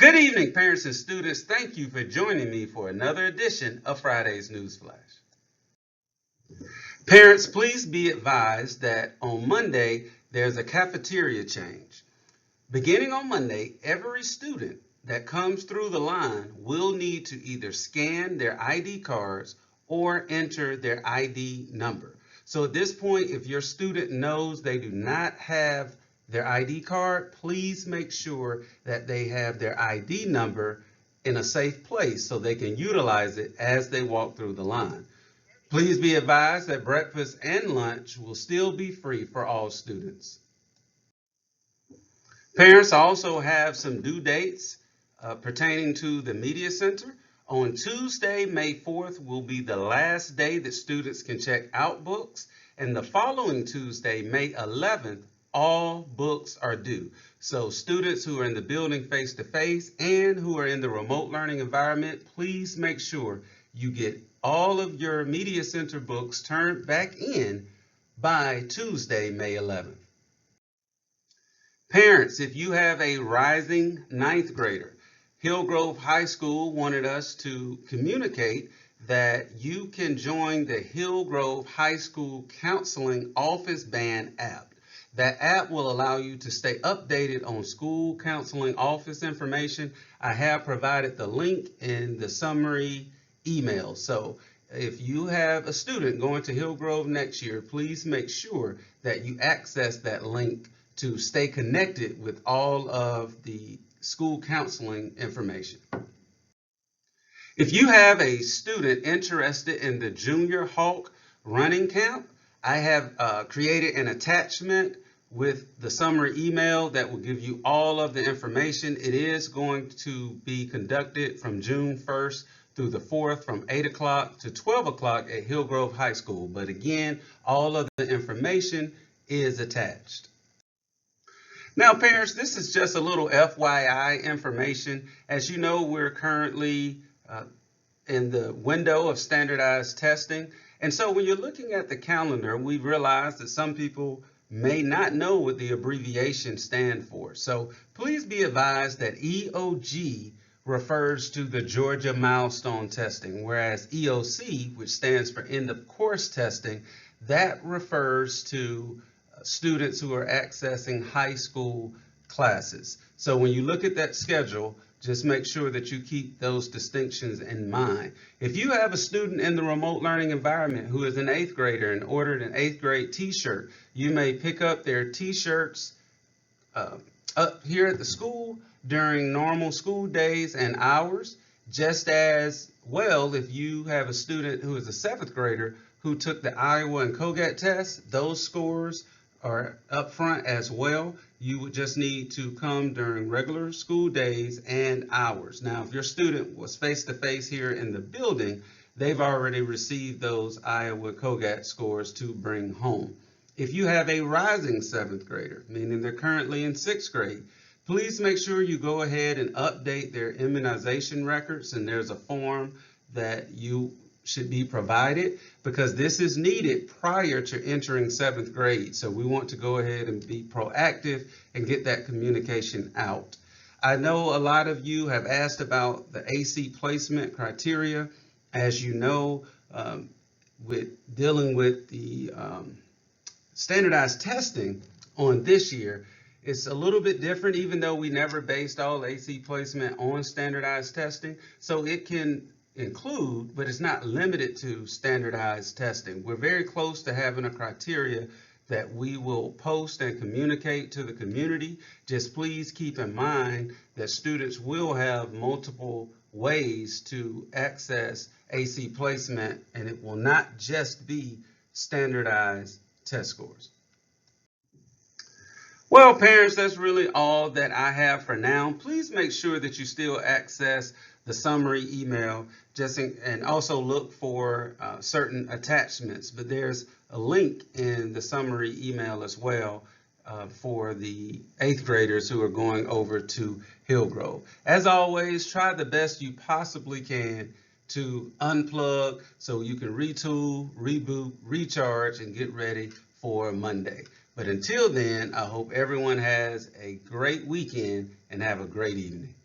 Good evening, parents and students. Thank you for joining me for another edition of Friday's Newsflash. Parents, please be advised that on Monday, there's a cafeteria change. Beginning on Monday, every student that comes through the line will need to either scan their ID cards or enter their ID number. So at this point, if your student knows they do not have their ID card, please make sure that they have their ID number in a safe place so they can utilize it as they walk through the line. Please be advised that breakfast and lunch will still be free for all students. Parents also have some due dates pertaining to the Media Center. On Tuesday, May 4th, will be the last day that students can check out books, and the following Tuesday, May 11th, all books are due. So students who are in the building face-to-face and who are in the remote learning environment, please make sure you get all of your Media Center books turned back in by Tuesday, May 11th. Parents, if you have a rising ninth grader, Hillgrove High School wanted us to communicate that you can join the Hillgrove High School Counseling Office Band app. That app will allow you to stay updated on school counseling office information. I have provided the link in the summary email. So if you have a student going to Hillgrove next year, please make sure that you access that link to stay connected with all of the school counseling information. If you have a student interested in the Junior Hawk running camp, I have created an attachment with the summary email that will give you all of the information. It is going to be conducted from June 1st through the 4th from 8 o'clock to 12 o'clock at Hillgrove High School. But again, all of the information is attached. Now, parents, this is just a little FYI information. As you know, we're currently in the window of standardized testing. And so when you're looking at the calendar, we realize that some people may not know what the abbreviations stand for. So please be advised that EOG refers to the Georgia Milestone Testing, whereas EOC, which stands for End of Course Testing, that refers to students who are accessing high school classes. So when you look at that schedule, just make sure that you keep those distinctions in mind. If you have a student in the remote learning environment who is an 8th grader and ordered an 8th grade t-shirt, you may pick up their t-shirts up here at the school during normal school days and hours. Just as well, if you have a student who is a 7th grader who took the Iowa and Kogat test, those scores are up front as well. You would just need to come during regular school days and hours. Now, if your student was face-to-face here in the building, they've already received those Iowa Kogat scores to bring home. If you have a rising 7th grader, meaning they're currently in 6th grade, please make sure you go ahead and update their immunization records, and there's a form that you should be provided because this is needed prior to entering 7th grade. So we want to go ahead and be proactive and get that communication out. I know a lot of you have asked about the AC placement criteria. As you know, with dealing with the standardized testing on this year, it's a little bit different, even though we never based all AC placement on standardized testing. So it can include, but it's not limited to standardized testing. We're very close to having a criteria that we will post and communicate to the community. Just please keep in mind that students will have multiple ways to access AC placement, and it will not just be standardized test scores. Well, parents, that's really all that I have for now. Please make sure that you still access the summary email and also look for certain attachments. But there's a link in the summary email as well for the 8th graders who are going over to Hillgrove. As always, try the best you possibly can to unplug so you can retool, reboot, recharge, and get ready for Monday. But until then, I hope everyone has a great weekend and have a great evening.